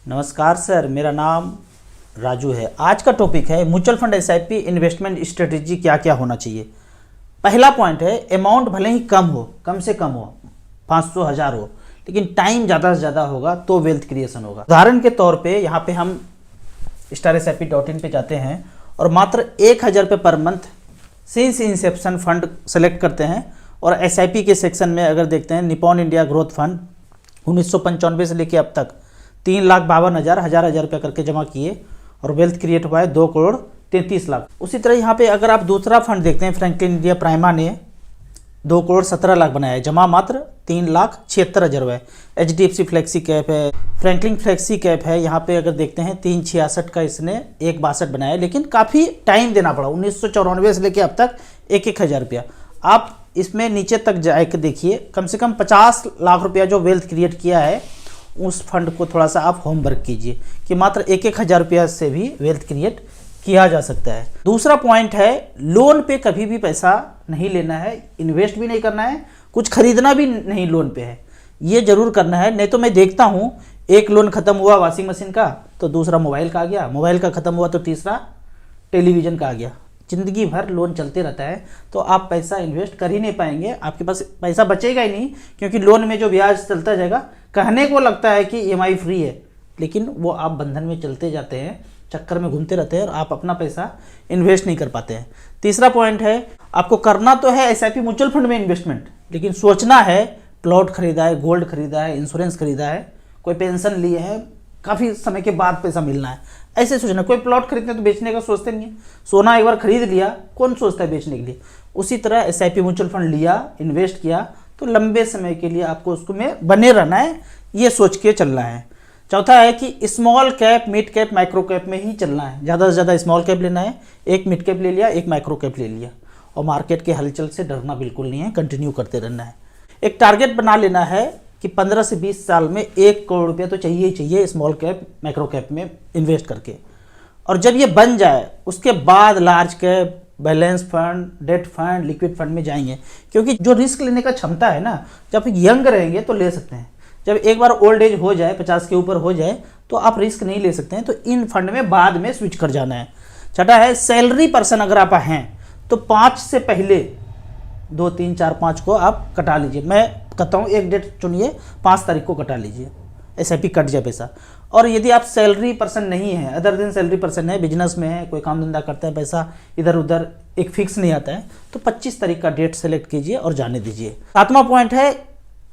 नमस्कार सर, मेरा नाम राजू है। आज का टॉपिक है mutual fund SIP investment strategy क्या क्या होना चाहिए। पहला पॉइंट है अमाउंट भले ही कम से कम हो, 500 1000 हो, लेकिन टाइम ज़्यादा से ज़्यादा होगा तो वेल्थ क्रिएशन होगा। उदाहरण के तौर पे यहाँ पे हम StarSIP.in पे जाते हैं और मात्र 1000 रुपये per month since Inception fund select करते हैं और SIP के सेक्शन में अगर देखते हैं निपॉन इंडिया ग्रोथ फंड 1995 से लेके अब तक 3,52,000 हजार रुपया करके जमा किए और वेल्थ क्रिएट हुआ है 2,33,00,000। उसी तरह यहाँ पे अगर आप दूसरा फंड देखते हैं फ्रैंकलिन इंडिया प्राइमा ने 2,17,00,000 बनाया है, जमा मात्र 3,76,000 रुपये। HDFC फ्लेक्सी कैप है, फ्रैंकलिन फ्लेक्सी कैप है, यहाँ पे अगर देखते हैं 3,66 का इसने 1,62 बनाया है, लेकिन काफ़ी टाइम देना पड़ा। 1994 से लेके अब तक 1,000 रुपया। आप इसमें नीचे तक जाके देखिए, कम से कम 50 लाख रुपया जो वेल्थ क्रिएट किया है उस फंड को थोड़ा सा आप होमवर्क कीजिए कि मात्र 1,000 रुपया से भी वेल्थ क्रिएट किया जा सकता है। दूसरा पॉइंट है लोन पे कभी भी पैसा नहीं लेना है, इन्वेस्ट भी नहीं करना है, कुछ खरीदना भी नहीं लोन पे है, ये जरूर करना है। नहीं तो मैं देखता हूँ एक लोन खत्म हुआ वॉशिंग मशीन का तो दूसरा मोबाइल का आ गया, मोबाइल का खत्म हुआ तो तीसरा टेलीविज़न का आ गया। ज़िंदगी भर लोन चलते रहता है तो आप पैसा इन्वेस्ट कर ही नहीं पाएंगे, आपके पास पैसा बचेगा ही नहीं, क्योंकि लोन में जो ब्याज चलता जाएगा, कहने को लगता है कि EMI फ्री है, लेकिन वो आप बंधन में चलते जाते हैं, चक्कर में घूमते रहते हैं और आप अपना पैसा इन्वेस्ट नहीं कर पाते हैं। तीसरा पॉइंट है आपको करना तो है SIP म्यूचुअल फंड में इन्वेस्टमेंट, लेकिन सोचना है प्लॉट खरीदा है, गोल्ड खरीदा है, इंश्योरेंस खरीदा है, कोई पेंशन लिए है, काफ़ी समय के बाद पैसा मिलना है, ऐसे सोचना। कोई प्लॉट खरीदते हैं तो बेचने का सोचते नहीं है, सोना एक बार खरीद लिया कौन सोचता है बेचने के लिए। उसी तरह SIP म्यूचुअल फंड लिया, इन्वेस्ट किया तो लंबे समय के लिए आपको उसको में बने रहना है, ये सोच के चलना है। चौथा है कि small cap, mid cap, micro cap में ही चलना है। ज़्यादा से ज़्यादा स्मॉल कैप लेना है, एक मिड कैप ले लिया, एक माइक्रो कैप ले लिया, और मार्केट के हलचल से डरना बिल्कुल नहीं है, कंटिन्यू करते रहना है। एक टारगेट बना लेना है कि 15 से 20 साल में 1 करोड़ रुपया तो चाहिए ही चाहिए स्मॉल कैप माइक्रो कैप में इन्वेस्ट करके। और जब ये बन जाए उसके बाद large cap, balance fund, debt fund, liquid fund में जाएंगे, क्योंकि जो रिस्क लेने का क्षमता है ना, जब यंग रहेंगे तो ले सकते हैं, जब एक बार ओल्ड एज हो जाए, 50 के ऊपर हो जाए तो आप रिस्क नहीं ले सकते हैं, तो इन फंड में बाद में स्विच कर जाना है। छठा है सैलरी पर्सन अगर आप हैं तो 5 से पहले 2 3 4 5 को आप कटा लीजिए। मैं कहता हूँ एक डेट चुनिए, 5 तारीख को कटा लीजिए, SIP कट जाए पैसा। और यदि आप सैलरी पर्सन नहीं है, अदर दिन सैलरी पर्सन है, बिजनेस में है, कोई काम धंधा करता है, पैसा इधर उधर एक फिक्स नहीं आता है, तो 25 तारीख का डेट सेलेक्ट कीजिए और जाने दीजिए। 7वां पॉइंट है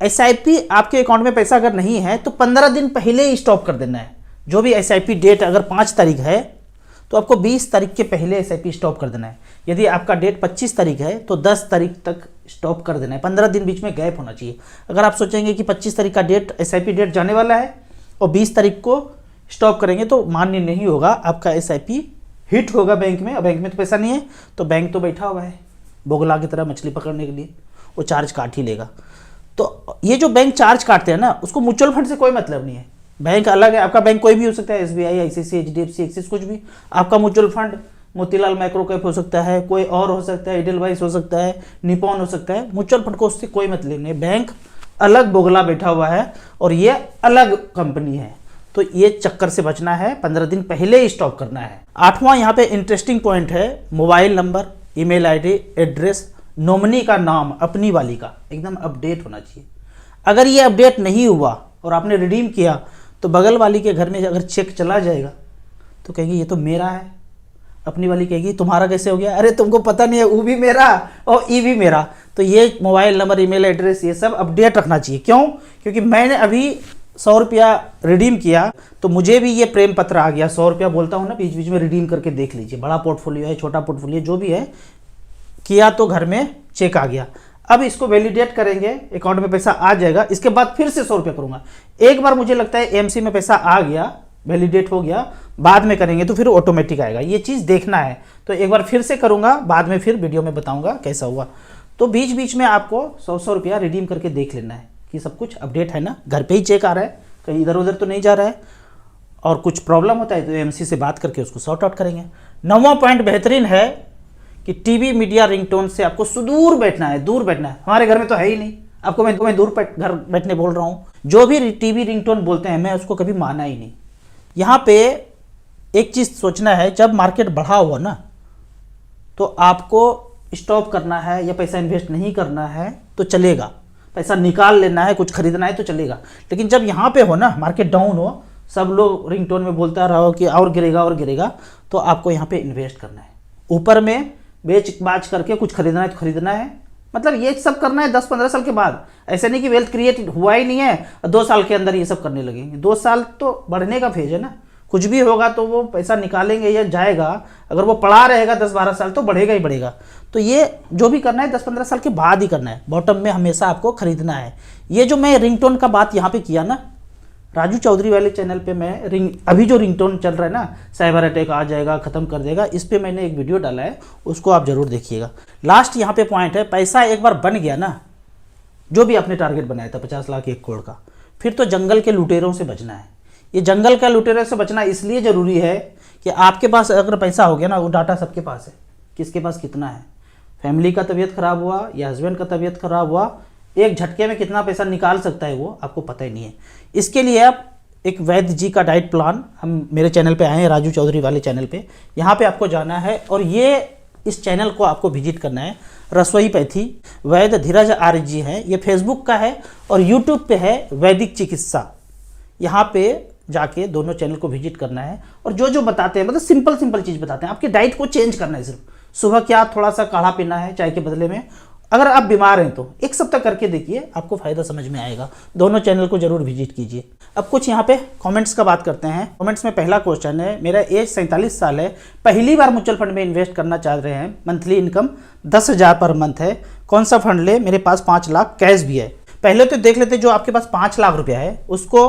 SIP आपके अकाउंट में पैसा अगर नहीं है तो 15 दिन पहले ही स्टॉप कर देना है। जो भी SIP डेट अगर 5 तारीख है तो आपको 20 तारीख के पहले SIP स्टॉप कर देना है। यदि आपका डेट 25 तारीख है तो 10 तारीख तक स्टॉप कर देना है, 15 दिन बीच में गैप होना चाहिए। अगर आप सोचेंगे कि 25 तारीख का डेट SIP डेट जाने वाला है और 20 तारीख को स्टॉप करेंगे तो मान्य नहीं होगा, आपका SIP हिट होगा बैंक में, और बैंक में तो पैसा नहीं है तो बैंक तो बैठा हुआ है बोगला की तरह मछली पकड़ने के लिए, वो चार्ज काट ही लेगा। तो ये जो बैंक चार्ज काटते हैं ना, उसको म्यूचुअल फंड से कोई मतलब नहीं है। बैंक अलग है, आपका बैंक कोई भी हो सकता है, SBI, ICICI, HDFC, एक्सिस, कुछ भी। आपका mutual fund Motilal micro cap हो सकता है, कोई और हो सकता है, एडलवाइस हो सकता है, निपॉन हो सकता है। म्यूचुअल फंड को उससे कोई मतलब नहीं है, बैंक अलग बोगला बैठा हुआ है और ये अलग कंपनी है, तो ये चक्कर से बचना है, 15 दिन पहले ही स्टॉप करना है। 8वां यहाँ पे इंटरेस्टिंग पॉइंट है mobile number, email ID, address, nominee का नाम अपनी वाली का एकदम अपडेट होना चाहिए। अगर ये अपडेट नहीं हुआ और आपने रिडीम किया तो बगल वाली के घर में अगर चेक चला जाएगा तो कहेगी ये तो मेरा है, अपनी वाली कहेगी तुम्हारा कैसे हो गया, अरे तुमको पता नहीं है वो भी मेरा और ई भी मेरा। तो ये मोबाइल नंबर, ईमेल एड्रेस, ये सब अपडेट रखना चाहिए। क्यों? क्योंकि मैंने अभी 100 रुपया रिडीम किया तो मुझे भी ये प्रेम पत्र आ गया। 100 रुपया बोलता हूँ ना, बीच बीच में रिडीम करके देख लीजिए, बड़ा पोर्टफोलियो है, छोटा पोर्टफोलियो, जो भी है, किया तो घर में चेक आ गया। अब इसको वैलिडेट करेंगे, अकाउंट में पैसा आ जाएगा, इसके बाद फिर से 100 रुपया करूंगा। एक बार मुझे लगता है AMC में पैसा आ गया, वैलिडेट हो गया, बाद में करेंगे तो फिर ऑटोमेटिक आएगा, ये चीज़ देखना है। तो एक बार फिर से करूंगा, बाद में फिर वीडियो में बताऊंगा कैसा हुआ। तो बीच बीच में आपको 100 रुपया रिडीम करके देख लेना है कि सब कुछ अपडेट है ना, घर पे ही चेक आ रहा है, कहीं इधर उधर तो नहीं जा रहा है, और कुछ प्रॉब्लम होता है तो AMC से बात करके उसको सॉर्ट आउट करेंगे। 9वां पॉइंट बेहतरीन है कि टीवी मीडिया रिंगटोन से आपको सुदूर बैठना है, दूर बैठना है। हमारे घर में तो है ही नहीं, आपको मैं दूर घर बैठने बोल रहा हूँ। जो भी टीवी रिंगटोन बोलते हैं मैं उसको कभी माना ही नहीं, यहाँ पे एक चीज़ सोचना है, जब मार्केट बढ़ा हुआ ना तो आपको स्टॉप करना है या पैसा इन्वेस्ट नहीं करना है तो चलेगा, पैसा निकाल लेना है, कुछ खरीदना है तो चलेगा। लेकिन जब यहाँ पे हो ना, मार्केट डाउन हो, सब लोग रिंगटोन में बोलता रहो कि और गिरेगा और गिरेगा, तो आपको यहाँ पे इन्वेस्ट करना है। ऊपर में बेच बाच करके कुछ खरीदना है तो खरीदना है, मतलब ये सब करना है 10-15 साल के बाद। ऐसा नहीं कि वेल्थ क्रिएट हुआ ही नहीं है 2 साल के अंदर ये सब करने लगेंगे। 2 साल तो बढ़ने का फेज है ना, कुछ भी होगा तो वो पैसा निकालेंगे या जाएगा, अगर वो पड़ा रहेगा 10-12 साल तो बढ़ेगा ही बढ़ेगा। तो ये जो भी करना है 10-15 साल के बाद ही करना है, बॉटम में हमेशा आपको खरीदना है। ये जो मैं रिंगटोन का बात यहाँ पे किया ना, राजू चौधरी वाले चैनल पे मैं अभी जो रिंगटोन चल रहा है ना, साइबर अटैक आ जाएगा, ख़त्म कर देगा, इस पे मैंने एक वीडियो डाला है, उसको आप ज़रूर देखिएगा। लास्ट यहाँ पे पॉइंट है, पैसा एक बार बन गया ना, जो भी आपने टारगेट बनाया था 50 लाख 1 करोड़ का, फिर तो जंगल के लुटेरों से बचना है। ये जंगल का लुटेरों से बचना इसलिए ज़रूरी है कि आपके पास अगर पैसा हो गया ना, वो डाटा सबके पास है, किसके पास कितना है। फैमिली का तबीयत ख़राब हुआ या हस्बैंड का तबीयत ख़राब हुआ, एक झटके में कितना पैसा निकाल सकता है वो आपको पता ही नहीं है। इसके लिए आप एक वैद्य जी का डाइट प्लान, हम मेरे चैनल पे आए हैं, राजू चौधरी वाले चैनल पे, यहाँ पे आपको जाना है और ये इस चैनल को आपको विजिट करना है। रसोई पैथी वैद्य धीरज आर्य जी हैं, ये फेसबुक का है और यूट्यूब पे है वैदिक चिकित्सा। यहाँ पे जाके दोनों चैनल को विजिट करना है और जो जो बताते हैं, मतलब सिंपल चीज़ बताते हैं, आपकी डाइट को चेंज करना है। सिर्फ सुबह क्या थोड़ा सा काढ़ा पीना है चाय के बदले में, अगर आप बीमार हैं तो 1 सप्ताह करके देखिए, आपको फ़ायदा समझ में आएगा। दोनों चैनल को जरूर विजिट कीजिए। अब कुछ यहाँ पे कमेंट्स का बात करते हैं। कमेंट्स में पहला क्वेश्चन है, मेरा एज 47 साल है, पहली बार म्यूचुअल फंड में इन्वेस्ट करना चाह रहे हैं, मंथली इनकम 10,000 पर मंथ है, कौन सा फंड ले, मेरे पास 5 लाख कैश भी है। पहले तो देख लेते जो आपके पास 5 लाख रुपया है उसको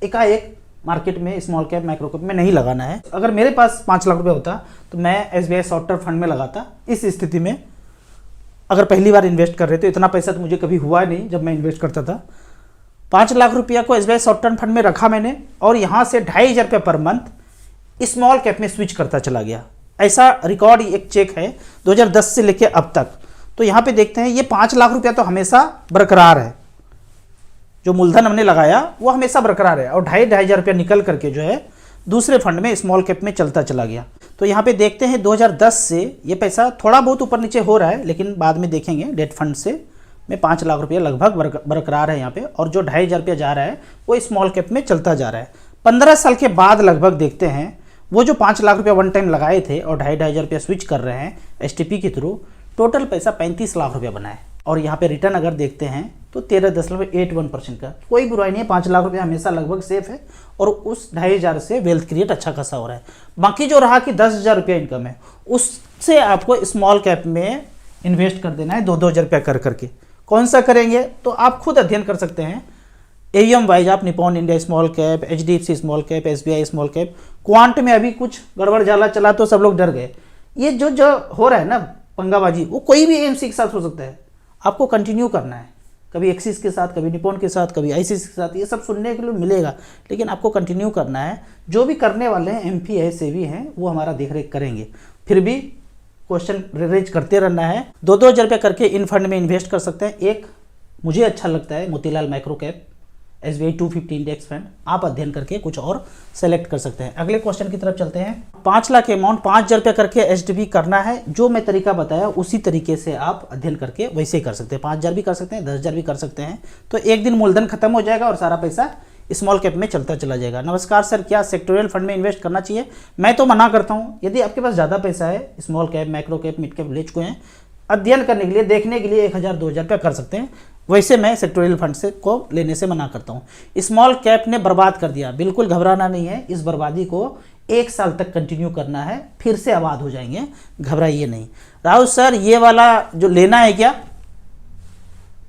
एकाएक मार्केट में स्मॉल कैप माइक्रो कैप में नहीं लगाना है। अगर मेरे पास 5 लाख रुपया होता तो मैं SBI शॉर्ट टर्म फंड में लगाता। इस स्थिति में अगर पहली बार इन्वेस्ट कर रहे तो इतना पैसा तो मुझे कभी हुआ नहीं जब मैं इन्वेस्ट करता था। 5 लाख रुपया को SBI शॉर्ट टर्म फंड में रखा मैंने और यहाँ से 2,500 रुपये पर मंथ स्मॉल कैप में स्विच करता चला गया। ऐसा रिकॉर्ड एक चेक है 2010 से लेके अब तक। तो यहाँ पे देखते हैं ये 5 लाख रुपया तो हमेशा बरकरार है, जो मूलधन हमने लगाया वो हमेशा बरकरार है, और 2,500 रुपया निकल करके जो है दूसरे फंड में स्मॉल कैप में चलता चला गया। तो यहाँ पे देखते हैं 2010 से ये पैसा थोड़ा बहुत ऊपर नीचे हो रहा है, लेकिन बाद में देखेंगे डेट फंड से में 5 लाख रुपया लगभग बरकरार है यहाँ पे, और जो 2,500 रुपया जा रहा है वो स्मॉल कैप में चलता जा रहा है। 15 साल के बाद लगभग देखते हैं वो जो 5 लाख रुपया वन टाइम लगाए थे और 2,500 रुपया स्विच कर रहे हैं STP के थ्रू, टोटल पैसा 35 लाख रुपया बना है। और यहाँ पे रिटर्न अगर देखते हैं तो 13.81% का, कोई बुराई नहीं है। 5 लाख रुपया हमेशा लगभग सेफ है और उस 2,500 से वेल्थ क्रिएट अच्छा खासा हो रहा है। बाकी जो रहा कि 10,000 रुपया इनकम है, उससे आपको स्मॉल कैप में इन्वेस्ट कर देना है 2-2 हज़ार रुपया कर करके। कौन सा करेंगे तो आप खुद अध्ययन कर सकते हैं। AUM वाइज आप Nippon India small cap, HDFC small cap, SBI small cap, quant में अभी कुछ गड़बड़ जाला चला तो सब लोग डर गए। ये जो हो रहा है ना पंगाबाजी, वो कोई भी AMC के साथ हो सकता है। आपको कंटिन्यू करना है, कभी एक्सिस के साथ, कभी निपॉन के साथ, कभी ICICI के साथ, ये सब सुनने के लिए मिलेगा, लेकिन आपको कंटिन्यू करना है। जो भी करने वाले हैं MP है, सेवी हैं, वो हमारा देख रेख करेंगे। फिर भी क्वेश्चन रेज करते रहना है। 2-2 हज़ार रुपये करके इन फंड में इन्वेस्ट कर सकते हैं। एक मुझे अच्छा लगता है Motilal micro cap SBI 250 index fund, आप अध्ययन करके कुछ और सेलेक्ट कर सकते हैं। अगले क्वेश्चन की तरफ चलते हैं। 5 लाख अमाउंट 5,000 रुपये करके STP करना है। जो मैं तरीका बताया उसी तरीके से आप अध्ययन करके वैसे ही कर सकते हैं। 5,000 भी कर सकते हैं, 10,000 भी कर सकते हैं। तो एक दिन मूलधन खत्म हो जाएगा और सारा पैसा स्मॉल कैप में चलता चला जाएगा। नमस्कार सर, क्या सेक्टोरियल फंड में इन्वेस्ट करना चाहिए? मैं तो मना करता हूँ। यदि आपके पास ज़्यादा पैसा है, small cap, micro cap, mid cap ले चुके हैं, अध्ययन करने के लिए, देखने के लिए 1,000-2,000 रुपया कर सकते हैं। वैसे मैं सेक्टोरियल फंड से को लेने से मना करता हूँ। स्मॉल कैप ने बर्बाद कर दिया, बिल्कुल घबराना नहीं है। इस बर्बादी को 1 साल तक कंटिन्यू करना है, फिर से आबाद हो जाएंगे, घबराइए नहीं। राहुल सर, ये वाला जो लेना है क्या?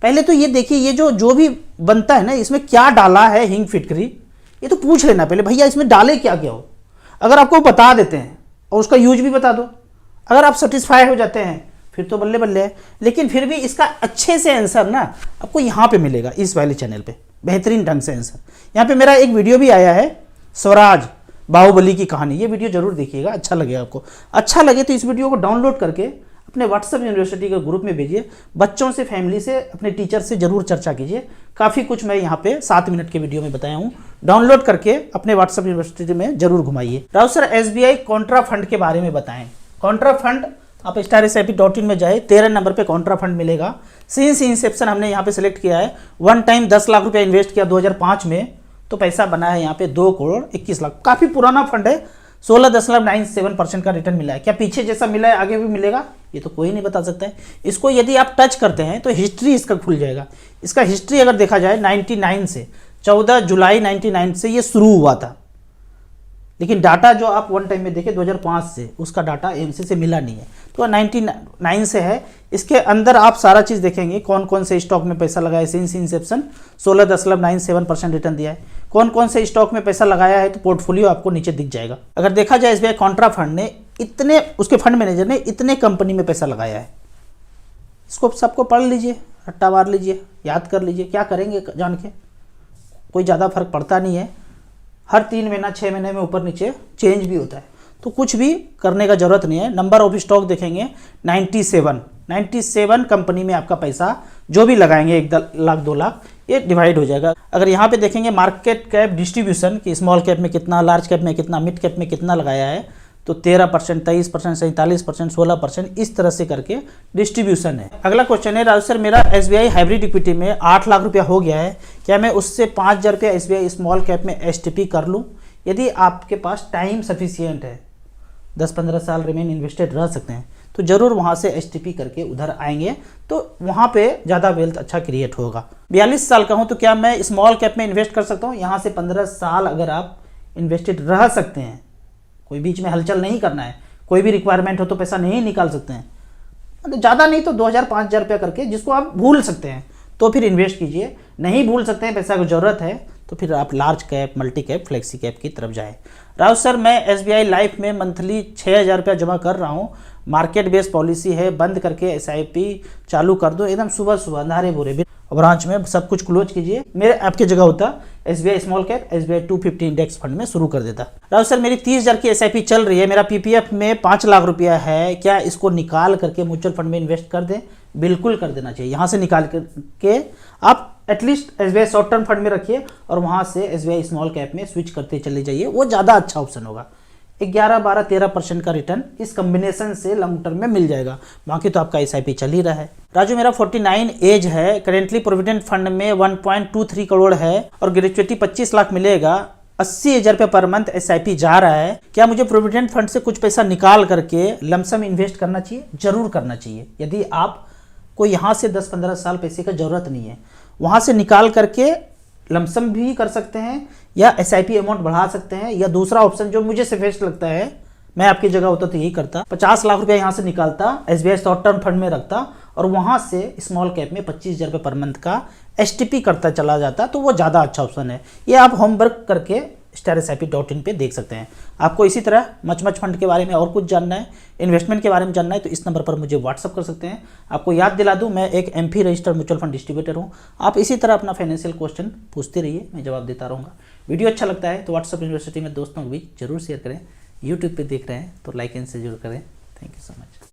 पहले तो ये देखिए, ये जो भी बनता है ना, इसमें क्या डाला है हिंग फिटकरी, ये तो पूछ लेना पहले, भैया इसमें डाले क्या क्या हो। अगर आपको बता देते हैं और उसका यूज भी बता दो, अगर आप सेटिस्फाई हो जाते हैं फिर तो बल्ले बल्ले है। लेकिन फिर भी इसका अच्छे से आंसर ना आपको यहाँ पे मिलेगा, इस वाले चैनल पे बेहतरीन ढंग से आंसर। यहाँ पे मेरा एक वीडियो भी आया है, स्वराज बाहुबली की कहानी, ये वीडियो जरूर देखिएगा, अच्छा लगेगा आपको। अच्छा लगे तो इस वीडियो को डाउनलोड करके अपने व्हाट्सएप यूनिवर्सिटी के ग्रुप में भेजिए, बच्चों से, फैमिली से, अपने टीचर से जरूर चर्चा कीजिए। काफ़ी कुछ मैं यहाँ पे 7 मिनट के वीडियो में बताया हूँ, डाउनलोड करके अपने व्हाट्सएप यूनिवर्सिटी में जरूर घुमाइए। Raut sir SBI contra fund के बारे में बताएं। कॉन्ट्रा फंड आप StarSIP.in में जाए, 13 नंबर पे कॉन्ट्रा फंड मिलेगा। सिंस इंसेप्शन हमने यहाँ पे सिलेक्ट किया है, वन टाइम 10 लाख रुपया इन्वेस्ट किया 2005 में, तो पैसा बना है यहाँ पे 2 करोड़ 21 लाख। काफ़ी पुराना फंड है, 16.97% का रिटर्न मिला है। क्या पीछे जैसा मिला है आगे भी मिलेगा, ये तो कोई नहीं बता सकता है। इसको यदि आप टच करते हैं तो हिस्ट्री इसका खुल जाएगा। इसका हिस्ट्री अगर देखा जाए 99 से, 14 जुलाई 99 से ये शुरू हुआ था, लेकिन डाटा जो आप वन टाइम में देखें 2005 से, उसका डाटा AMC से मिला नहीं है, तो 99 से है। इसके अंदर आप सारा चीज़ देखेंगे, कौन कौन से स्टॉक में पैसा लगाया है। सिंस इंसेप्शन 16.97% रिटर्न दिया है। कौन कौन से स्टॉक में पैसा लगाया है, तो पोर्टफोलियो आपको नीचे दिख जाएगा। अगर देखा जाए SBI कॉन्ट्रा फंड ने इतने, उसके फंड मैनेजर ने इतने कंपनी में पैसा लगाया है, इसको सबको पढ़ लीजिए, रट्टा मार लीजिए, याद कर लीजिए, क्या करेंगे जान के, कोई ज़्यादा फर्क पड़ता नहीं है। हर 3 महीना 6 महीने में ऊपर नीचे चेंज भी होता है, तो कुछ भी करने का जरूरत नहीं है। नंबर ऑफ स्टॉक देखेंगे 97 कंपनी में आपका पैसा जो भी लगाएंगे 1 लाख 2 लाख, ये डिवाइड हो जाएगा। अगर यहाँ पे देखेंगे मार्केट कैप डिस्ट्रीब्यूशन कि स्मॉल कैप में कितना, लार्ज कैप में कितना, मिड कैप में कितना लगाया है, तो 13%, 23%, 47%, 16%, इस तरह से करके डिस्ट्रीब्यूशन है। अगला क्वेश्चन है, राजू सर मेरा SBI हाइब्रिड इक्विटी में 8 लाख रुपया हो गया है, क्या मैं उससे 5,000 रुपया SBI स्मॉल कैप में STP कर लूँ? यदि आपके पास टाइम सफिशियंट है, 10-15 साल रिमेन इन्वेस्टेड रह सकते हैं, तो ज़रूर वहाँ से STP करके उधर आएंगे, तो वहाँ पे ज़्यादा वेल्थ अच्छा क्रिएट होगा। 42 साल का हूँ, तो क्या मैं स्मॉल कैप में इन्वेस्ट कर सकता हूँ? यहाँ से 15 साल अगर आप इन्वेस्टेड रह सकते हैं, कोई बीच में हलचल नहीं करना है, कोई भी रिक्वायरमेंट हो तो पैसा नहीं निकाल सकते हैं, मतलब ज़्यादा नहीं तो 2,000-5,000 रुपया करके, जिसको आप भूल सकते हैं तो फिर इन्वेस्ट कीजिए। नहीं भूल सकते हैं, पैसा की ज़रूरत है, तो फिर आप large cap, multi cap, flexi cap की तरफ जाएँ। राउत सर मैं SBI लाइफ में मंथली 6,000 रुपया जमा कर रहा हूँ, मार्केट बेस्ड पॉलिसी है, बंद करके SIP चालू कर दो, एकदम सुबह सुबह अंधारे बुरे भी, ब्रांच में सब कुछ क्लोज कीजिए। मेरे आपकी जगह होता SBI small cap, SBI 250 index fund में शुरू कर देता। राउत सर मेरी 30,000 की SIP चल रही है, मेरा PPF में 5 लाख रुपया है, क्या इसको निकाल करके म्यूचुअल फंड में इन्वेस्ट कर दें? बिल्कुल कर देना चाहिए। यहाँ से निकाल करके आप at least SBI short term fund में रखिए और वहाँ से SBI स्मॉल कैप में स्विच करते चले जाइए, वो ज़्यादा अच्छा ऑप्शन होगा। 11, 12, 13% का रिटर्न इस कॉम्बिनेशन से लॉन्ग टर्म में मिल जाएगा। बाकी तो आपका SIP चल ही रहा है। राजू मेरा 49 एज है, करेंटली प्रोविडेंट फंड में 1.23 करोड़ है और ग्रेचुइटी 25 लाख मिलेगा, 80,000 रुपये पर मंथ SIP जा रहा है, क्या मुझे प्रोविडेंट फंड से कुछ पैसा निकाल करके लमसम इन्वेस्ट करना चाहिए? जरूर करना चाहिए। यदि आप को यहाँ से 10-15 साल पैसे का ज़रूरत नहीं है, वहाँ से निकाल करके लमसम भी कर सकते हैं या SIP अमाउंट बढ़ा सकते हैं, या दूसरा ऑप्शन जो मुझे सेफेस्ट लगता है, मैं आपकी जगह होता तो यही करता, 50 लाख रुपया यहाँ से निकालता, SBI शॉर्ट टर्म फंड में रखता और वहाँ से स्मॉल कैप में 25,000 रुपये पर मंथ का STP करता चला जाता, तो वो ज़्यादा अच्छा ऑप्शन है। ये आप होमवर्क करके StarSIP.in पे देख सकते हैं। आपको इसी तरह मच फंड के बारे में और कुछ जानना है, इन्वेस्टमेंट के बारे में जानना है, तो इस नंबर पर मुझे व्हाट्सअप कर सकते हैं। आपको याद दिला दूं, मैं एक MP registered mutual fund distributor हूं। आप इसी तरह अपना फाइनेंशियल क्वेश्चन पूछते रहिए, मैं जवाब देता रहूँगा। वीडियो अच्छा लगता है तो व्हाट्सअप यूनिवर्सिटी में दोस्तों को भी जरूर शेयर करें। यूट्यूब पर देख रहे हैं तो लाइक एंड शेयर जरूर करें। Thank you so much.